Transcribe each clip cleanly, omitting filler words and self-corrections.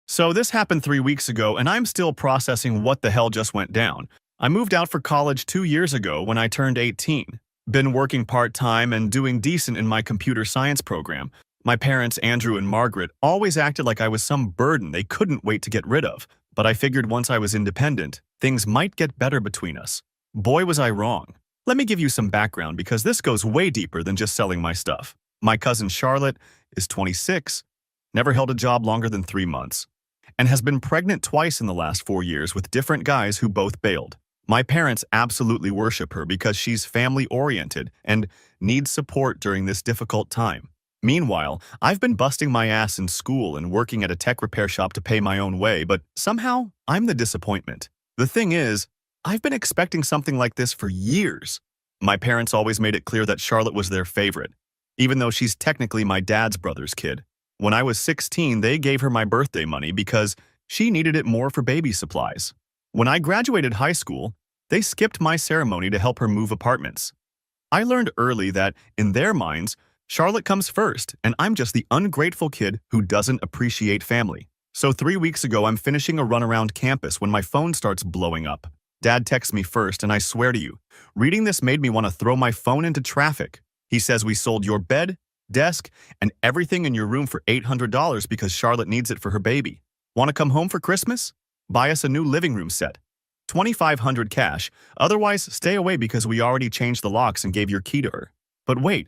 So this happened 3 weeks ago, and I'm still processing what the hell just went down. I moved out for college 2 years ago when I turned 18. Been working part-time and doing decent in my computer science program. My parents, Andrew and Margaret, always acted like I was some burden they couldn't wait to get rid of. But I figured once I was independent, things might get better between us. Boy, was I wrong. Let me give you some background because this goes way deeper than just selling my stuff. My cousin Charlotte is 26, never held a job longer than 3 months, and has been pregnant twice in the last 4 years with different guys who both bailed. My parents absolutely worship her because she's family-oriented and needs support during this difficult time. Meanwhile, I've been busting my ass in school and working at a tech repair shop to pay my own way, but somehow I'm the disappointment. The thing is, I've been expecting something like this for years. My parents always made it clear that Charlotte was their favorite, even though she's technically my dad's brother's kid. When I was 16, they gave her my birthday money because she needed it more for baby supplies. When I graduated high school, they skipped my ceremony to help her move apartments. I learned early that, in their minds, Charlotte comes first, and I'm just the ungrateful kid who doesn't appreciate family. So 3 weeks ago, I'm finishing a run around campus when my phone starts blowing up. Dad texts me first, and I swear to you, reading this made me want to throw my phone into traffic. He says we sold your bed, desk, and everything in your room for $800 because Charlotte needs it for her baby. Want to come home for Christmas? Buy us a new living room set. $2,500 cash, otherwise stay away because we already changed the locks and gave your key to her. But wait,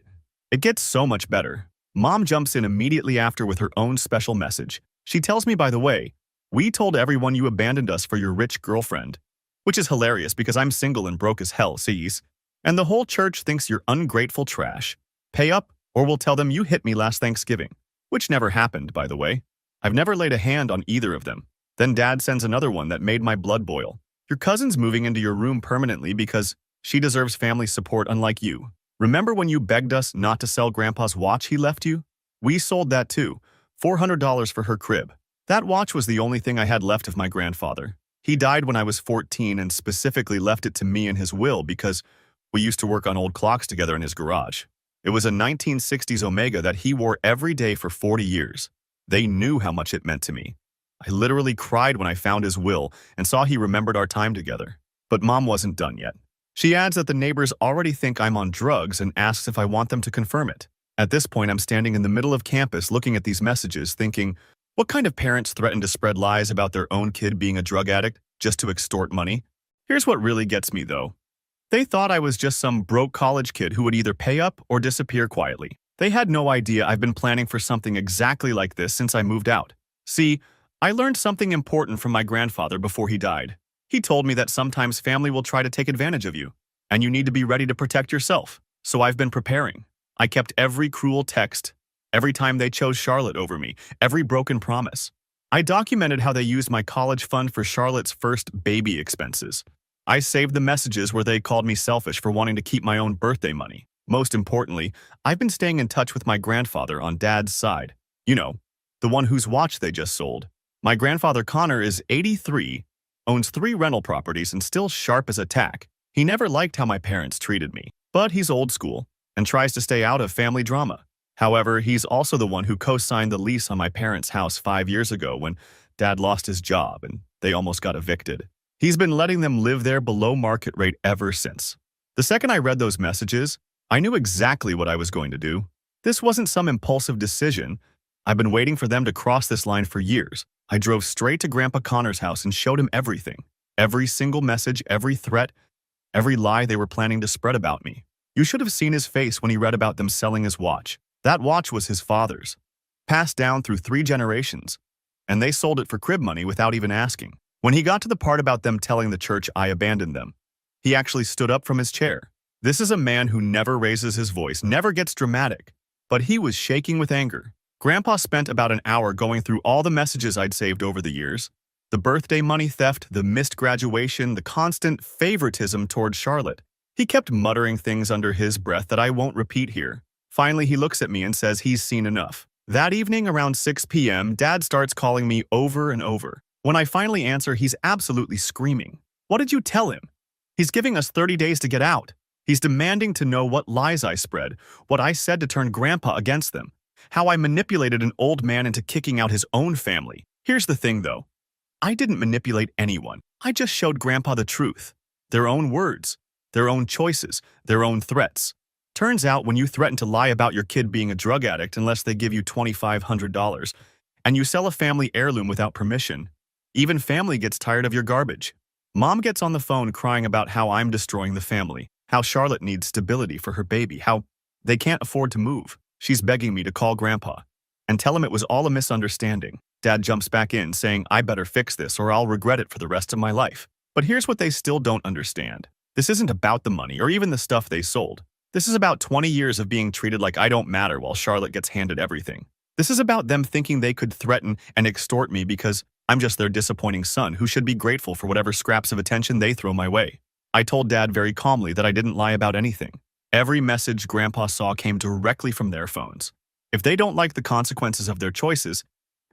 it gets so much better. Mom jumps in immediately after with her own special message. She tells me, by the way, we told everyone you abandoned us for your rich girlfriend. Which is hilarious because I'm single and broke as hell, sees? And the whole church thinks you're ungrateful trash. Pay up, or we'll tell them you hit me last Thanksgiving. Which never happened, by the way. I've never laid a hand on either of them. Then Dad sends another one that made my blood boil. Your cousin's moving into your room permanently because she deserves family support unlike you. Remember when you begged us not to sell Grandpa's watch he left you? We sold that too. $400 for her crib. That watch was the only thing I had left of my grandfather. He died when I was 14 and specifically left it to me in his will because we used to work on old clocks together in his garage. It was a 1960s Omega that he wore every day for 40 years. They knew how much it meant to me. I literally cried when I found his will and saw he remembered our time together. But Mom wasn't done yet. She adds that the neighbors already think I'm on drugs and asks if I want them to confirm it. At this point, I'm standing in the middle of campus looking at these messages thinking, what kind of parents threaten to spread lies about their own kid being a drug addict just to extort money? Here's what really gets me, though. They thought I was just some broke college kid who would either pay up or disappear quietly. They had no idea I've been planning for something exactly like this since I moved out. See, I learned something important from my grandfather before he died. He told me that sometimes family will try to take advantage of you, and you need to be ready to protect yourself. So I've been preparing. I kept every cruel text, every time they chose Charlotte over me, every broken promise. I documented how they used my college fund for Charlotte's first baby expenses. I saved the messages where they called me selfish for wanting to keep my own birthday money. Most importantly, I've been staying in touch with my grandfather on Dad's side. You know, the one whose watch they just sold. My grandfather Connor is 83, owns 3 rental properties, and still sharp as a tack. He never liked how my parents treated me, but he's old school and tries to stay out of family drama. However, he's also the one who co-signed the lease on my parents' house 5 years ago when Dad lost his job and they almost got evicted. He's been letting them live there below market rate ever since. The second I read those messages, I knew exactly what I was going to do. This wasn't some impulsive decision. I've been waiting for them to cross this line for years. I drove straight to Grandpa Connor's house and showed him everything. Every single message, every threat, every lie they were planning to spread about me. You should have seen his face when he read about them selling his watch. That watch was his father's, passed down through 3 generations, and they sold it for crib money without even asking. When he got to the part about them telling the church I abandoned them, he actually stood up from his chair. This is a man who never raises his voice, never gets dramatic, but he was shaking with anger. Grandpa spent about an hour going through all the messages I'd saved over the years. The birthday money theft, the missed graduation, the constant favoritism toward Charlotte. He kept muttering things under his breath that I won't repeat here. Finally, he looks at me and says he's seen enough. That evening around 6 p.m., Dad starts calling me over and over. When I finally answer, he's absolutely screaming. What did you tell him? He's giving us 30 days to get out. He's demanding to know what lies I spread, what I said to turn Grandpa against them, how I manipulated an old man into kicking out his own family. Here's the thing, though. I didn't manipulate anyone. I just showed Grandpa the truth. Their own words, their own choices, their own threats. Turns out when you threaten to lie about your kid being a drug addict unless they give you $2,500, and you sell a family heirloom without permission, even family gets tired of your garbage. Mom gets on the phone crying about how I'm destroying the family, how Charlotte needs stability for her baby, how they can't afford to move. She's begging me to call Grandpa and tell him it was all a misunderstanding. Dad jumps back in, saying, I better fix this or I'll regret it for the rest of my life. But here's what they still don't understand. This isn't about the money or even the stuff they sold. This is about 20 years of being treated like I don't matter while Charlotte gets handed everything. This is about them thinking they could threaten and extort me because I'm just their disappointing son who should be grateful for whatever scraps of attention they throw my way. I told Dad very calmly that I didn't lie about anything. Every message Grandpa saw came directly from their phones. If they don't like the consequences of their choices,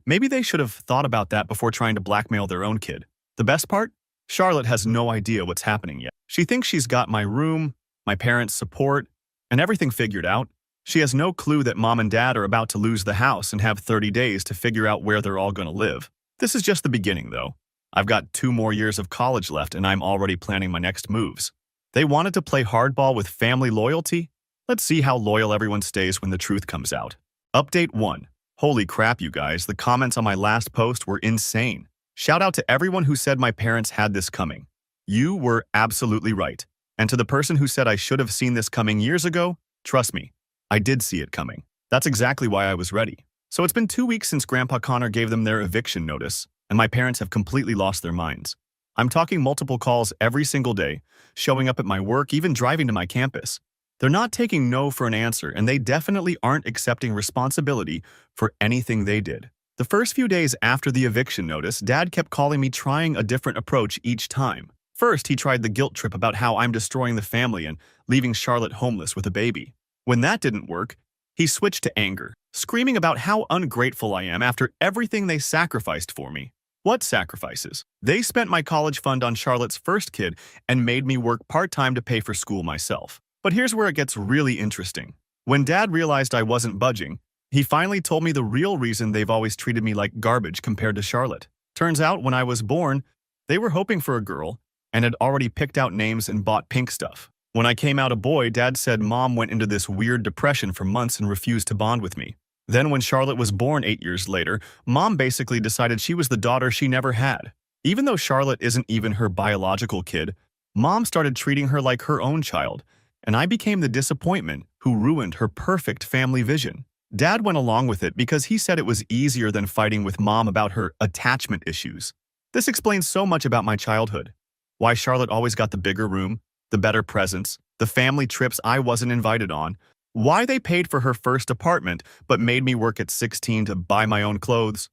maybe they should have thought about that before trying to blackmail their own kid. The best part? Charlotte has no idea what's happening yet. She thinks she's got my room, my parents' support, and everything figured out. She has no clue that Mom and Dad are about to lose the house and have 30 days to figure out where they're all going to live. This is just the beginning, though. I've got 2 more years of college left and I'm already planning my next moves. They wanted to play hardball with family loyalty? Let's see how loyal everyone stays when the truth comes out. Update 1. Holy crap, you guys, the comments on my last post were insane. Shout out to everyone who said my parents had this coming. You were absolutely right. And to the person who said I should have seen this coming years ago, trust me, I did see it coming. That's exactly why I was ready. So it's been 2 weeks since Grandpa Connor gave them their eviction notice, and my parents have completely lost their minds. I'm talking multiple calls every single day, showing up at my work, even driving to my campus. They're not taking no for an answer, and they definitely aren't accepting responsibility for anything they did. The first few days after the eviction notice, Dad kept calling me, trying a different approach each time. First, he tried the guilt trip about how I'm destroying the family and leaving Charlotte homeless with a baby. When that didn't work, he switched to anger, screaming about how ungrateful I am after everything they sacrificed for me. What sacrifices? They spent my college fund on Charlotte's first kid and made me work part-time to pay for school myself. But here's where it gets really interesting. When Dad realized I wasn't budging, he finally told me the real reason they've always treated me like garbage compared to Charlotte. Turns out, when I was born, they were hoping for a girl and had already picked out names and bought pink stuff. When I came out a boy, Dad said Mom went into this weird depression for months and refused to bond with me. Then when Charlotte was born 8 years later, Mom basically decided she was the daughter she never had. Even though Charlotte isn't even her biological kid, Mom started treating her like her own child, and I became the disappointment who ruined her perfect family vision. Dad went along with it because he said it was easier than fighting with Mom about her attachment issues. This explains so much about my childhood. Why Charlotte always got the bigger room, the better presents, the family trips I wasn't invited on, why they paid for her first apartment but made me work at 16 to buy my own clothes,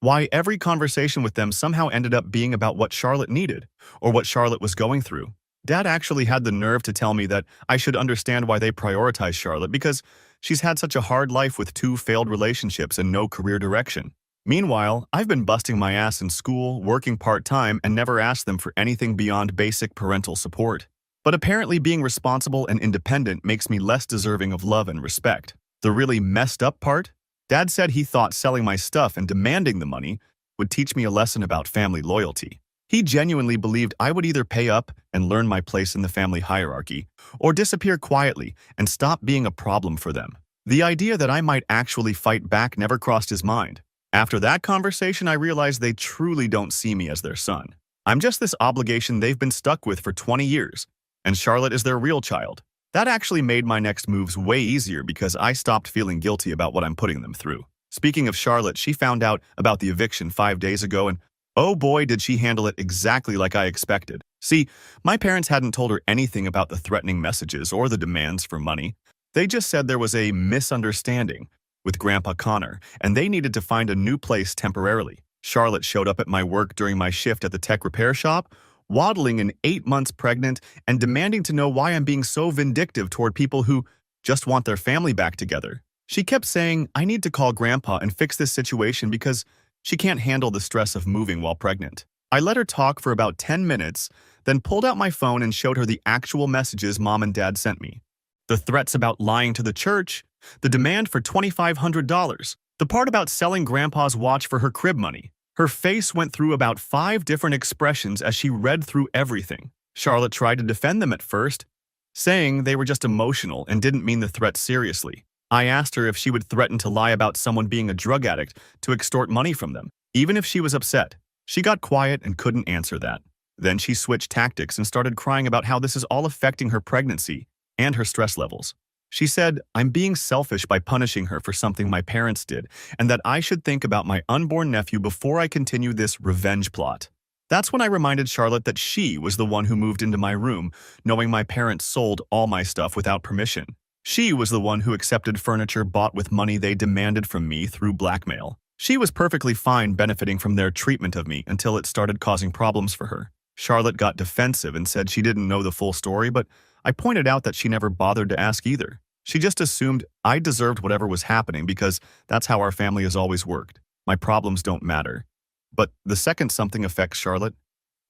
why every conversation with them somehow ended up being about what Charlotte needed or what Charlotte was going through. Dad actually had the nerve to tell me that I should understand why they prioritize Charlotte because she's had such a hard life with 2 failed relationships and no career direction. Meanwhile, I've been busting my ass in school, working part-time, and never asked them for anything beyond basic parental support. But apparently being responsible and independent makes me less deserving of love and respect. The really messed up part? Dad said he thought selling my stuff and demanding the money would teach me a lesson about family loyalty. He genuinely believed I would either pay up and learn my place in the family hierarchy, or disappear quietly and stop being a problem for them. The idea that I might actually fight back never crossed his mind. After that conversation, I realized they truly don't see me as their son. I'm just this obligation they've been stuck with for 20 years, and Charlotte is their real child. That actually made my next moves way easier because I stopped feeling guilty about what I'm putting them through. Speaking of Charlotte, she found out about the eviction 5 days ago, and oh boy, did she handle it exactly like I expected. See, my parents hadn't told her anything about the threatening messages or the demands for money. They just said there was a misunderstanding with Grandpa Connor, and they needed to find a new place temporarily. Charlotte showed up at my work during my shift at the tech repair shop, waddling and 8 months pregnant and demanding to know why I'm being so vindictive toward people who just want their family back together. She kept saying, I need to call Grandpa and fix this situation because she can't handle the stress of moving while pregnant. I let her talk for about 10 minutes, then pulled out my phone and showed her the actual messages Mom and Dad sent me. The threats about lying to the church, the demand for $2,500, the part about selling Grandpa's watch for her crib money, Her face went through about 5 different expressions as she read through everything. Charlotte tried to defend them at first, saying they were just emotional and didn't mean the threat seriously. I asked her if she would threaten to lie about someone being a drug addict to extort money from them, even if she was upset. She got quiet and couldn't answer that. Then she switched tactics and started crying about how this is all affecting her pregnancy and her stress levels. She said, I'm being selfish by punishing her for something my parents did, and that I should think about my unborn nephew before I continue this revenge plot. That's when I reminded Charlotte that she was the one who moved into my room, knowing my parents sold all my stuff without permission. She was the one who accepted furniture bought with money they demanded from me through blackmail. She was perfectly fine benefiting from their treatment of me until it started causing problems for her. Charlotte got defensive and said she didn't know the full story, but I pointed out that she never bothered to ask either. She just assumed I deserved whatever was happening because that's how our family has always worked. My problems don't matter. But the second something affects Charlotte,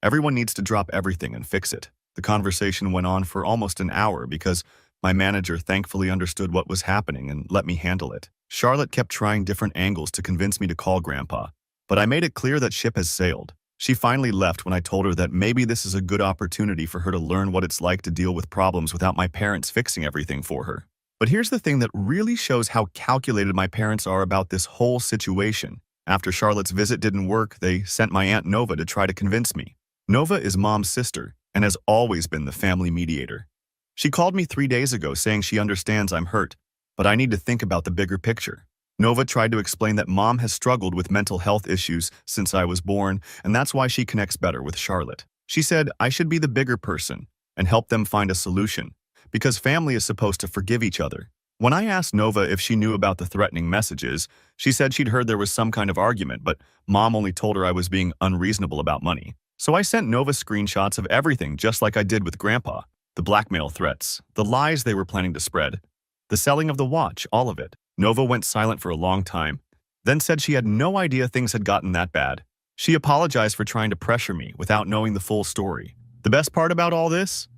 everyone needs to drop everything and fix it. The conversation went on for almost an hour because my manager thankfully understood what was happening and let me handle it. Charlotte kept trying different angles to convince me to call Grandpa, but I made it clear that ship has sailed. She finally left when I told her that maybe this is a good opportunity for her to learn what it's like to deal with problems without my parents fixing everything for her. But here's the thing that really shows how calculated my parents are about this whole situation. After Charlotte's visit didn't work, they sent my Aunt Nova to try to convince me. Nova is Mom's sister and has always been the family mediator. She called me 3 days ago saying she understands I'm hurt, but I need to think about the bigger picture. Nova tried to explain that Mom has struggled with mental health issues since I was born, and that's why she connects better with Charlotte. She said I should be the bigger person and help them find a solution, because family is supposed to forgive each other. When I asked Nova if she knew about the threatening messages, she said she'd heard there was some kind of argument, but Mom only told her I was being unreasonable about money. So I sent Nova screenshots of everything just like I did with Grandpa. The blackmail threats, the lies they were planning to spread, the selling of the watch, all of it. Nova went silent for a long time, then said she had no idea things had gotten that bad. She apologized for trying to pressure me without knowing the full story. The best part about all this?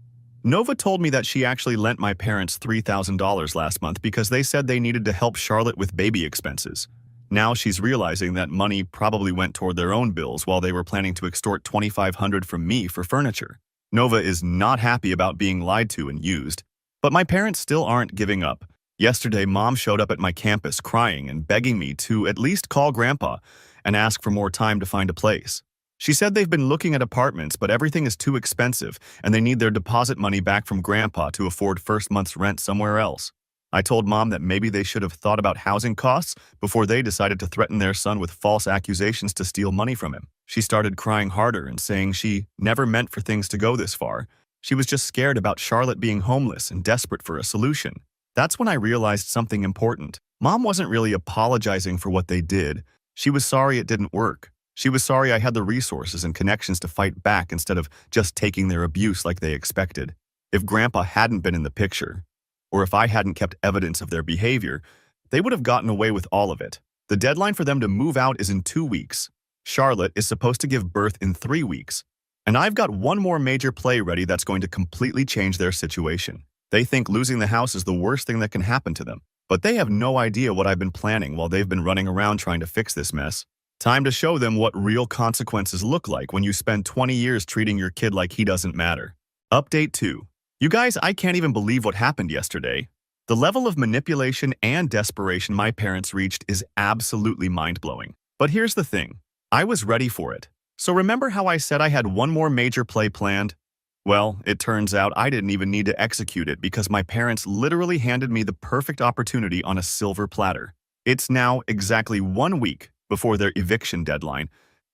Nova told me that she actually lent my parents $3,000 last month because they said they needed to help Charlotte with baby expenses. Now she's realizing that money probably went toward their own bills while they were planning to extort $2,500 from me for furniture. Nova is not happy about being lied to and used, but my parents still aren't giving up. Yesterday, Mom showed up at my campus crying and begging me to at least call Grandpa and ask for more time to find a place. She said they've been looking at apartments, but everything is too expensive and they need their deposit money back from Grandpa to afford first month's rent somewhere else. I told Mom that maybe they should have thought about housing costs before they decided to threaten their son with false accusations to steal money from him. She started crying harder and saying she never meant for things to go this far. She was just scared about Charlotte being homeless and desperate for a solution. That's when I realized something important. Mom wasn't really apologizing for what they did. She was sorry it didn't work. She was sorry I had the resources and connections to fight back instead of just taking their abuse like they expected. If Grandpa hadn't been in the picture, or if I hadn't kept evidence of their behavior, they would have gotten away with all of it. The deadline for them to move out is in 2 weeks. Charlotte is supposed to give birth in 3 weeks. And I've got one more major play ready that's going to completely change their situation. They think losing the house is the worst thing that can happen to them, but they have no idea what I've been planning while they've been running around trying to fix this mess. Time to show them what real consequences look like when you spend 20 years treating your kid like he doesn't matter. Update 2. You guys, I can't even believe what happened yesterday. The level of manipulation and desperation my parents reached is absolutely mind-blowing. But here's the thing. I was ready for it. So remember how I said I had one more major play planned? Well, it turns out I didn't even need to execute it because my parents literally handed me the perfect opportunity on a silver platter. It's now exactly 1 week before their eviction deadline,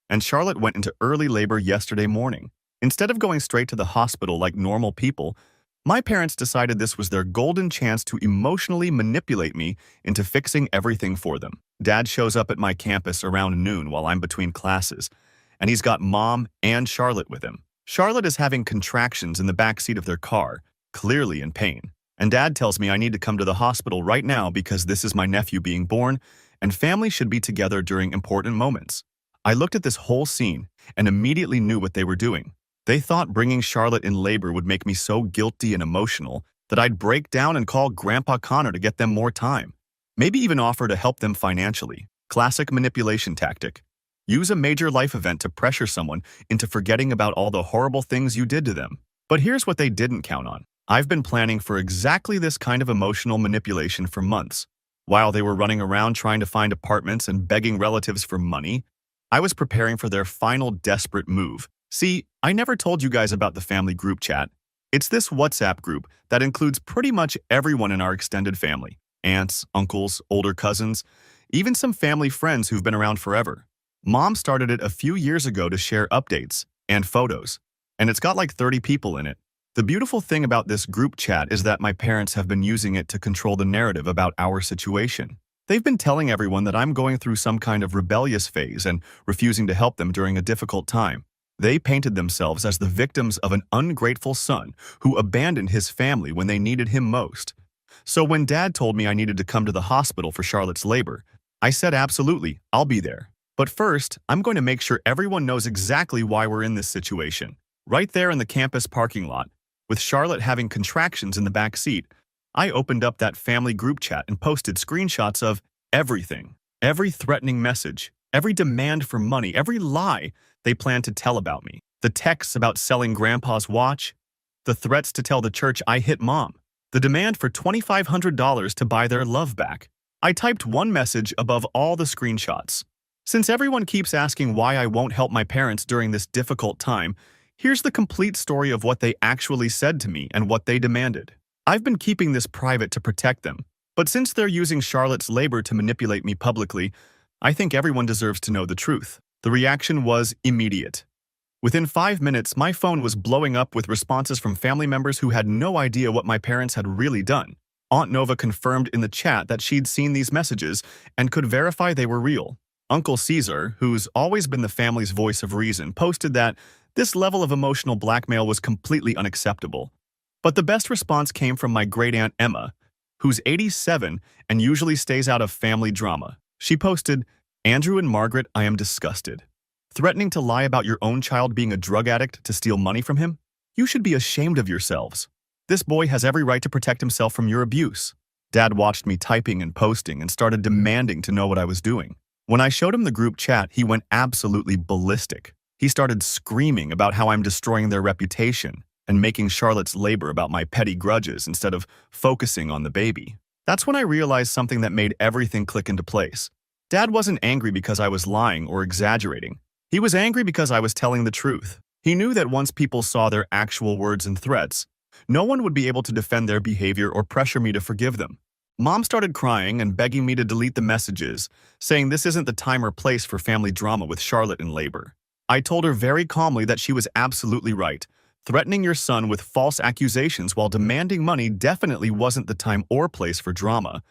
and Charlotte went into early labor yesterday morning. Instead of going straight to the hospital like normal people, my parents decided this was their golden chance to emotionally manipulate me into fixing everything for them. Dad shows up at my campus around noon while I'm between classes, and he's got Mom and Charlotte with him. Charlotte is having contractions in the back seat of their car, clearly in pain. And Dad tells me I need to come to the hospital right now because this is my nephew being born, and family should be together during important moments. I looked at this whole scene and immediately knew what they were doing. They thought bringing Charlotte in labor would make me so guilty and emotional that I'd break down and call Grandpa Connor to get them more time. Maybe even offer to help them financially. Classic manipulation tactic. Use a major life event to pressure someone into forgetting about all the horrible things you did to them. But here's what they didn't count on. I've been planning for exactly this kind of emotional manipulation for months. While they were running around trying to find apartments and begging relatives for money, I was preparing for their final desperate move. See, I never told you guys about the family group chat. It's this WhatsApp group that includes pretty much everyone in our extended family. Aunts, uncles, older cousins, even some family friends who've been around forever. Mom started it a few years ago to share updates and photos, and it's got like 30 people in it. The beautiful thing about this group chat is that my parents have been using it to control the narrative about our situation. They've been telling everyone that I'm going through some kind of rebellious phase and refusing to help them during a difficult time. They painted themselves as the victims of an ungrateful son who abandoned his family when they needed him most. So when Dad told me I needed to come to the hospital for Charlotte's labor, I said absolutely, I'll be there. But first, I'm going to make sure everyone knows exactly why we're in this situation. Right there in the campus parking lot, with Charlotte having contractions in the back seat, I opened up that family group chat and posted screenshots of everything. Every threatening message, every demand for money, every lie they planned to tell about me. The texts about selling Grandpa's watch, the threats to tell the church I hit Mom, the demand for $2,500 to buy their love back. I typed one message above all the screenshots. Since everyone keeps asking why I won't help my parents during this difficult time, here's the complete story of what they actually said to me and what they demanded. I've been keeping this private to protect them, but since they're using Charlotte's labor to manipulate me publicly, I think everyone deserves to know the truth. The reaction was immediate. Within 5 minutes, my phone was blowing up with responses from family members who had no idea what my parents had really done. Aunt Nova confirmed in the chat that she'd seen these messages and could verify they were real. Uncle Caesar, who's always been the family's voice of reason, posted that this level of emotional blackmail was completely unacceptable. But the best response came from my great-aunt Emma, who's 87 and usually stays out of family drama. She posted, "Andrew and Margaret, I am disgusted. Threatening to lie about your own child being a drug addict to steal money from him? You should be ashamed of yourselves. This boy has every right to protect himself from your abuse." Dad watched me typing and posting and started demanding to know what I was doing. When I showed him the group chat, he went absolutely ballistic. He started screaming about how I'm destroying their reputation and making Charlotte's labor about my petty grudges instead of focusing on the baby. That's when I realized something that made everything click into place. Dad wasn't angry because I was lying or exaggerating. He was angry because I was telling the truth. He knew that once people saw their actual words and threats, no one would be able to defend their behavior or pressure me to forgive them. Mom started crying and begging me to delete the messages, saying this isn't the time or place for family drama with Charlotte in labor. I told her very calmly that she was absolutely right. Threatening your son with false accusations while demanding money definitely wasn't the time or place for drama.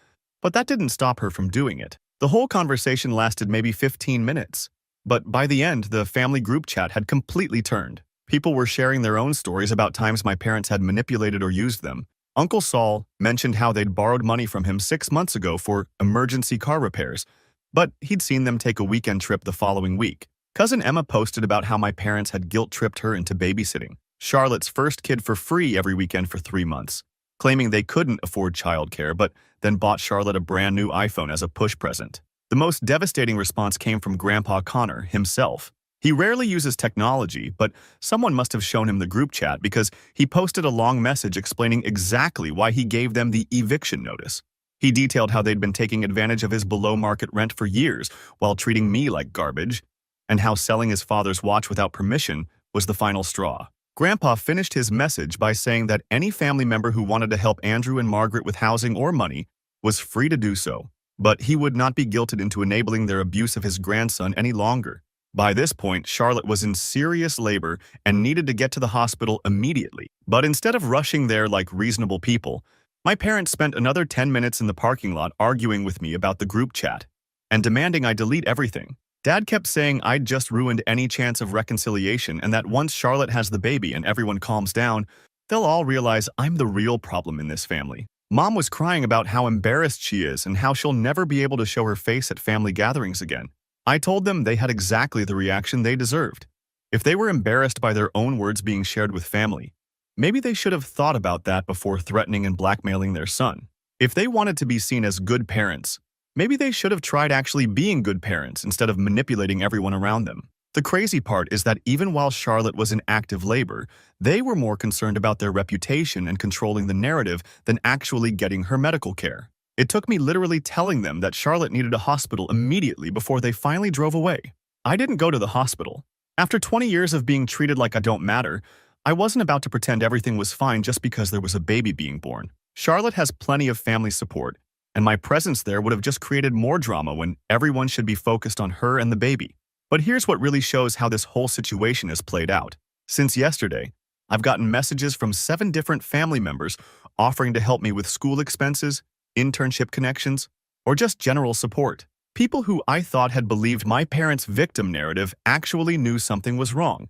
But that didn't stop her from doing it. The whole conversation lasted maybe 15 minutes. But by the end, the family group chat had completely turned. People were sharing their own stories about times my parents had manipulated or used them. Uncle Saul mentioned how they'd borrowed money from him 6 months ago for emergency car repairs, but he'd seen them take a weekend trip the following week. Cousin Emma posted about how my parents had guilt-tripped her into babysitting Charlotte's first kid for free every weekend for 3 months, claiming they couldn't afford childcare, but then bought Charlotte a brand new iPhone as a push present. The most devastating response came from Grandpa Connor himself. He rarely uses technology, but someone must have shown him the group chat because he posted a long message explaining exactly why he gave them the eviction notice. He detailed how they'd been taking advantage of his below-market rent for years while treating me like garbage, and how selling his father's watch without permission was the final straw. Grandpa finished his message by saying that any family member who wanted to help Andrew and Margaret with housing or money was free to do so, but he would not be guilted into enabling their abuse of his grandson any longer. By this point, Charlotte was in serious labor and needed to get to the hospital immediately. But instead of rushing there like reasonable people, my parents spent another 10 minutes in the parking lot arguing with me about the group chat and demanding I delete everything. Dad kept saying I'd just ruined any chance of reconciliation and that once Charlotte has the baby and everyone calms down, they'll all realize I'm the real problem in this family. Mom was crying about how embarrassed she is and how she'll never be able to show her face at family gatherings again. I told them they had exactly the reaction they deserved. If they were embarrassed by their own words being shared with family, maybe they should have thought about that before threatening and blackmailing their son. If they wanted to be seen as good parents, Maybe they should have tried actually being good parents instead of manipulating everyone around them. The crazy part is that even while Charlotte was in active labor, they were more concerned about their reputation and controlling the narrative than actually getting her medical care. It took me literally telling them that Charlotte needed a hospital immediately before they finally drove away. I didn't go to the hospital. After 20 years of being treated like I don't matter, I wasn't about to pretend everything was fine just because there was a baby being born. Charlotte has plenty of family support, and my presence there would have just created more drama when everyone should be focused on her and the baby. But here's what really shows how this whole situation has played out. Since yesterday, I've gotten messages from 7 different family members offering to help me with school expenses, internship connections, or just general support. People who I thought had believed my parents' victim narrative actually knew something was wrong,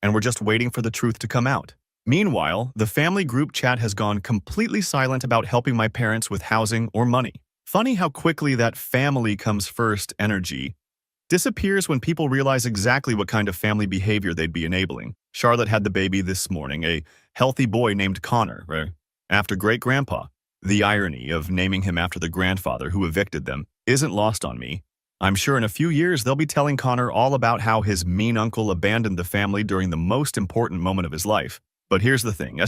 and were just waiting for the truth to come out. Meanwhile, the family group chat has gone completely silent about helping my parents with housing or money. Funny how quickly that family comes first energy disappears when people realize exactly what kind of family behavior they'd be enabling. Charlotte had the baby this morning, a healthy boy named Connor, after great-grandpa. The irony of naming him after the grandfather who evicted them isn't lost on me. I'm sure in a few years they'll be telling Connor all about how his mean uncle abandoned the family during the most important moment of his life. But here's the thing,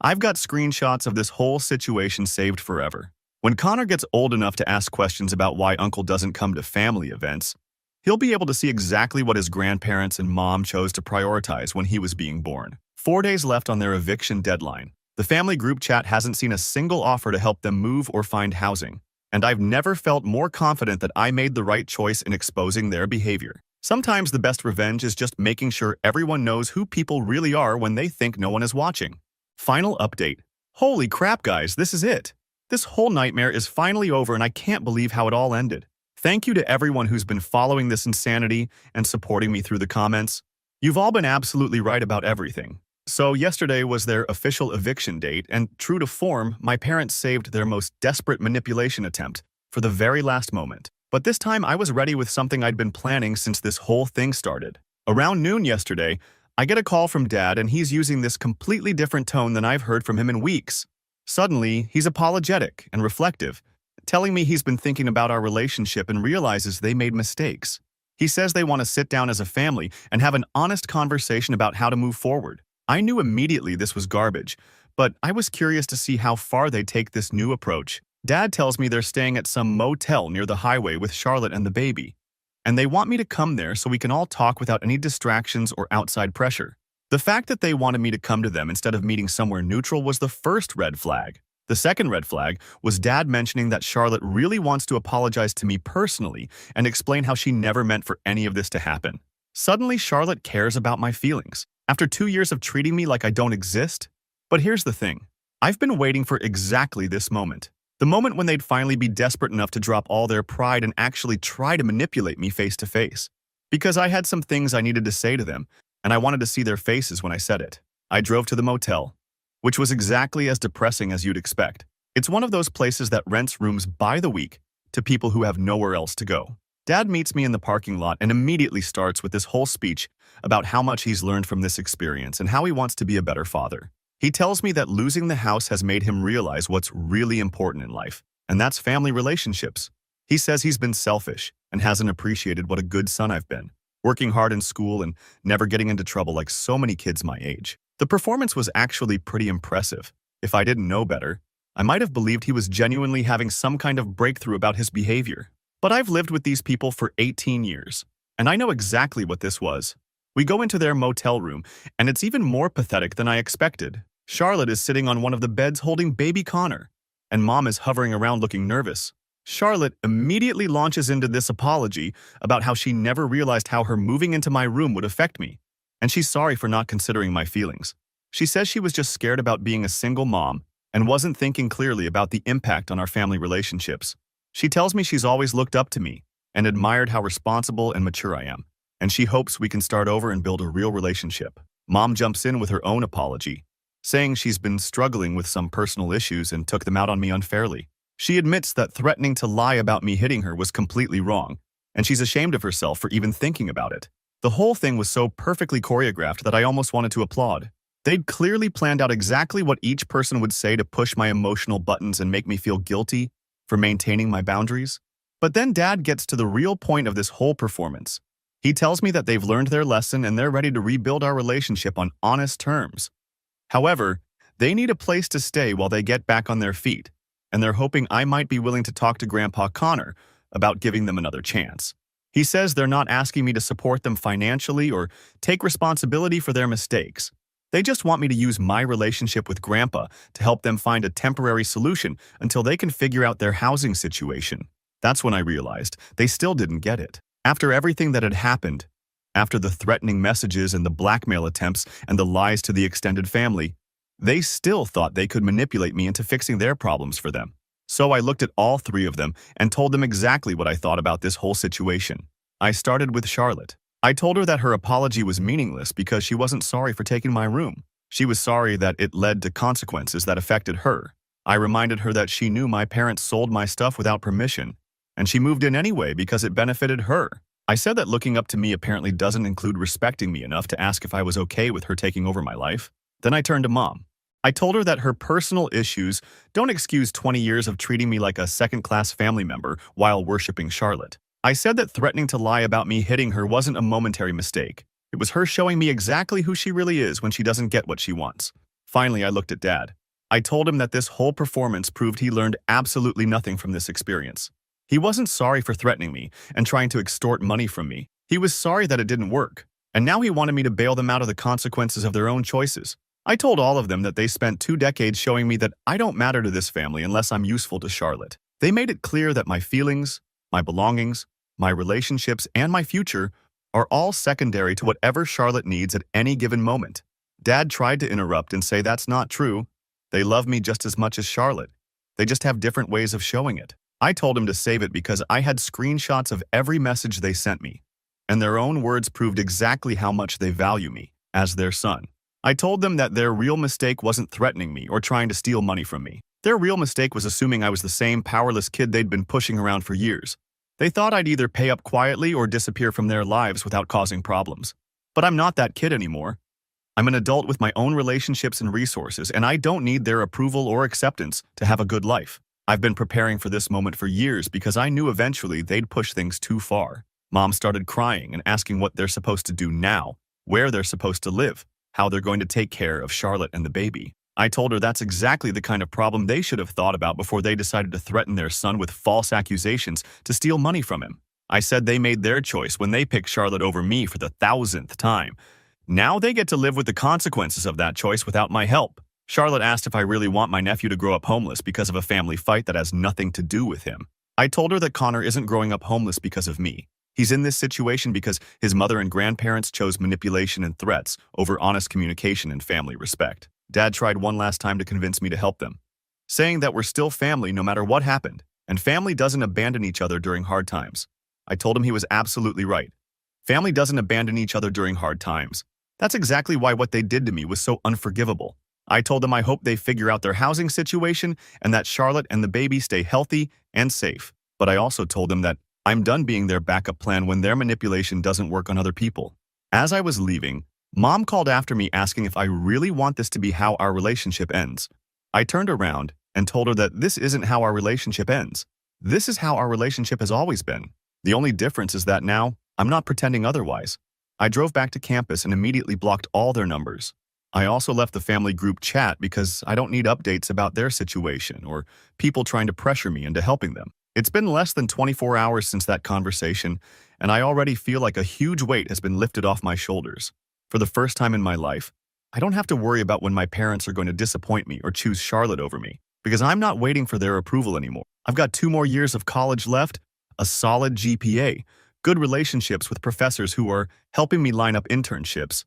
I've got screenshots of this whole situation saved forever. When Connor gets old enough to ask questions about why uncle doesn't come to family events, he'll be able to see exactly what his grandparents and mom chose to prioritize when he was being born. 4 days left on their eviction deadline. The family group chat hasn't seen a single offer to help them move or find housing, and I've never felt more confident that I made the right choice in exposing their behavior. Sometimes the best revenge is just making sure everyone knows who people really are when they think no one is watching. Final update. Holy crap, guys, this is it. This whole nightmare is finally over and I can't believe how it all ended. Thank you to everyone who's been following this insanity and supporting me through the comments. You've all been absolutely right about everything. So yesterday was their official eviction date, and true to form, my parents saved their most desperate manipulation attempt for the very last moment. But this time I was ready with something I'd been planning since this whole thing started. Around noon yesterday, I get a call from Dad and he's using this completely different tone than I've heard from him in weeks. Suddenly, he's apologetic and reflective, telling me he's been thinking about our relationship and realizes they made mistakes. He says they want to sit down as a family and have an honest conversation about how to move forward. I knew immediately this was garbage, but I was curious to see how far they take this new approach. Dad tells me they're staying at some motel near the highway with Charlotte and the baby, and they want me to come there so we can all talk without any distractions or outside pressure. The fact that they wanted me to come to them instead of meeting somewhere neutral was the first red flag. The second red flag was Dad mentioning that Charlotte really wants to apologize to me personally and explain how she never meant for any of this to happen. Suddenly, Charlotte cares about my feelings, after 2 years of treating me like I don't exist. But here's the thing. I've been waiting for exactly this moment. The moment when they'd finally be desperate enough to drop all their pride and actually try to manipulate me face to face. Because I had some things I needed to say to them, and I wanted to see their faces when I said it. I drove to the motel, which was exactly as depressing as you'd expect. It's one of those places that rents rooms by the week to people who have nowhere else to go. Dad meets me in the parking lot and immediately starts with this whole speech about how much he's learned from this experience and how he wants to be a better father. He tells me that losing the house has made him realize what's really important in life, and that's family relationships. He says he's been selfish and hasn't appreciated what a good son I've been, working hard in school and never getting into trouble like so many kids my age. The performance was actually pretty impressive. If I didn't know better, I might have believed he was genuinely having some kind of breakthrough about his behavior. But I've lived with these people for 18 years, and I know exactly what this was. We go into their motel room, and it's even more pathetic than I expected. Charlotte is sitting on one of the beds holding baby Connor, and Mom is hovering around looking nervous. Charlotte immediately launches into this apology about how she never realized how her moving into my room would affect me, and she's sorry for not considering my feelings. She says she was just scared about being a single mom and wasn't thinking clearly about the impact on our family relationships. She tells me she's always looked up to me and admired how responsible and mature I am, and she hopes we can start over and build a real relationship. Mom jumps in with her own apology, saying she's been struggling with some personal issues and took them out on me unfairly. She admits that threatening to lie about me hitting her was completely wrong, and she's ashamed of herself for even thinking about it. The whole thing was so perfectly choreographed that I almost wanted to applaud. They'd clearly planned out exactly what each person would say to push my emotional buttons and make me feel guilty for maintaining my boundaries. But then Dad gets to the real point of this whole performance. He tells me that they've learned their lesson and they're ready to rebuild our relationship on honest terms. However, they need a place to stay while they get back on their feet, and they're hoping I might be willing to talk to Grandpa Connor about giving them another chance. He says they're not asking me to support them financially or take responsibility for their mistakes. They just want me to use my relationship with Grandpa to help them find a temporary solution until they can figure out their housing situation. That's when I realized they still didn't get it. After everything that had happened, after the threatening messages and the blackmail attempts and the lies to the extended family, they still thought they could manipulate me into fixing their problems for them. So I looked at all three of them and told them exactly what I thought about this whole situation. I started with Charlotte. I told her that her apology was meaningless because she wasn't sorry for taking my room. She was sorry that it led to consequences that affected her. I reminded her that she knew my parents sold my stuff without permission, and she moved in anyway because it benefited her. I said that looking up to me apparently doesn't include respecting me enough to ask if I was okay with her taking over my life. Then I turned to Mom. I told her that her personal issues don't excuse 20 years of treating me like a second-class family member while worshiping Charlotte. I said that threatening to lie about me hitting her wasn't a momentary mistake. It was her showing me exactly who she really is when she doesn't get what she wants. Finally, I looked at Dad. I told him that this whole performance proved he learned absolutely nothing from this experience. He wasn't sorry for threatening me and trying to extort money from me. He was sorry that it didn't work, and now he wanted me to bail them out of the consequences of their own choices. I told all of them that they spent 2 decades showing me that I don't matter to this family unless I'm useful to Charlotte. They made it clear that my feelings, my belongings, my relationships, and my future are all secondary to whatever Charlotte needs at any given moment. Dad tried to interrupt and say that's not true. They love me just as much as Charlotte. They just have different ways of showing it. I told him to save it because I had screenshots of every message they sent me, and their own words proved exactly how much they value me as their son. I told them that their real mistake wasn't threatening me or trying to steal money from me. Their real mistake was assuming I was the same powerless kid they'd been pushing around for years. They thought I'd either pay up quietly or disappear from their lives without causing problems. But I'm not that kid anymore. I'm an adult with my own relationships and resources, and I don't need their approval or acceptance to have a good life. I've been preparing for this moment for years because I knew eventually they'd push things too far. Mom started crying and asking what they're supposed to do now, where they're supposed to live, how they're going to take care of Charlotte and the baby. I told her that's exactly the kind of problem they should have thought about before they decided to threaten their son with false accusations to steal money from him. I said they made their choice when they picked Charlotte over me for the 1,000th time. Now they get to live with the consequences of that choice without my help. Charlotte asked if I really want my nephew to grow up homeless because of a family fight that has nothing to do with him. I told her that Connor isn't growing up homeless because of me. He's in this situation because his mother and grandparents chose manipulation and threats over honest communication and family respect. Dad tried one last time to convince me to help them, saying that we're still family no matter what happened, and family doesn't abandon each other during hard times. I told him he was absolutely right. Family doesn't abandon each other during hard times. That's exactly why what they did to me was so unforgivable. I told them I hope they figure out their housing situation and that Charlotte and the baby stay healthy and safe. But I also told them that I'm done being their backup plan when their manipulation doesn't work on other people. As I was leaving, Mom called after me asking if I really want this to be how our relationship ends. I turned around and told her that this isn't how our relationship ends. This is how our relationship has always been. The only difference is that now, I'm not pretending otherwise. I drove back to campus and immediately blocked all their numbers. I also left the family group chat because I don't need updates about their situation or people trying to pressure me into helping them. It's been less than 24 hours since that conversation, and I already feel like a huge weight has been lifted off my shoulders. For the first time in my life, I don't have to worry about when my parents are going to disappoint me or choose Charlotte over me, because I'm not waiting for their approval anymore. I've got 2 more years of college left, a solid GPA, good relationships with professors who are helping me line up internships,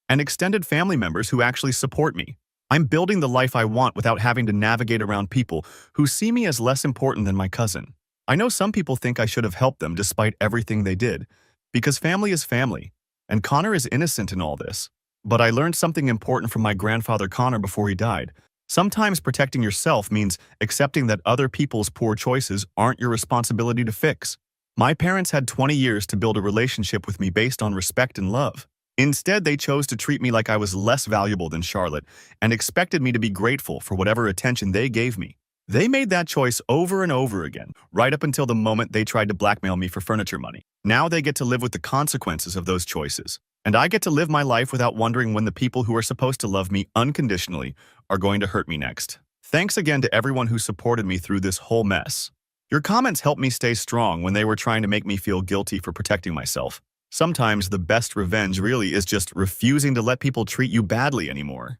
and extended family members who actually support me. I'm building the life I want without having to navigate around people who see me as less important than my cousin. I know some people think I should have helped them despite everything they did, because family is family, and Connor is innocent in all this. But I learned something important from my grandfather Connor before he died. Sometimes protecting yourself means accepting that other people's poor choices aren't your responsibility to fix. My parents had 20 years to build a relationship with me based on respect and love. Instead, they chose to treat me like I was less valuable than Charlotte and expected me to be grateful for whatever attention they gave me. They made that choice over and over again, right up until the moment they tried to blackmail me for furniture money. Now they get to live with the consequences of those choices. And I get to live my life without wondering when the people who are supposed to love me unconditionally are going to hurt me next. Thanks again to everyone who supported me through this whole mess. Your comments helped me stay strong when they were trying to make me feel guilty for protecting myself. Sometimes the best revenge really is just refusing to let people treat you badly anymore.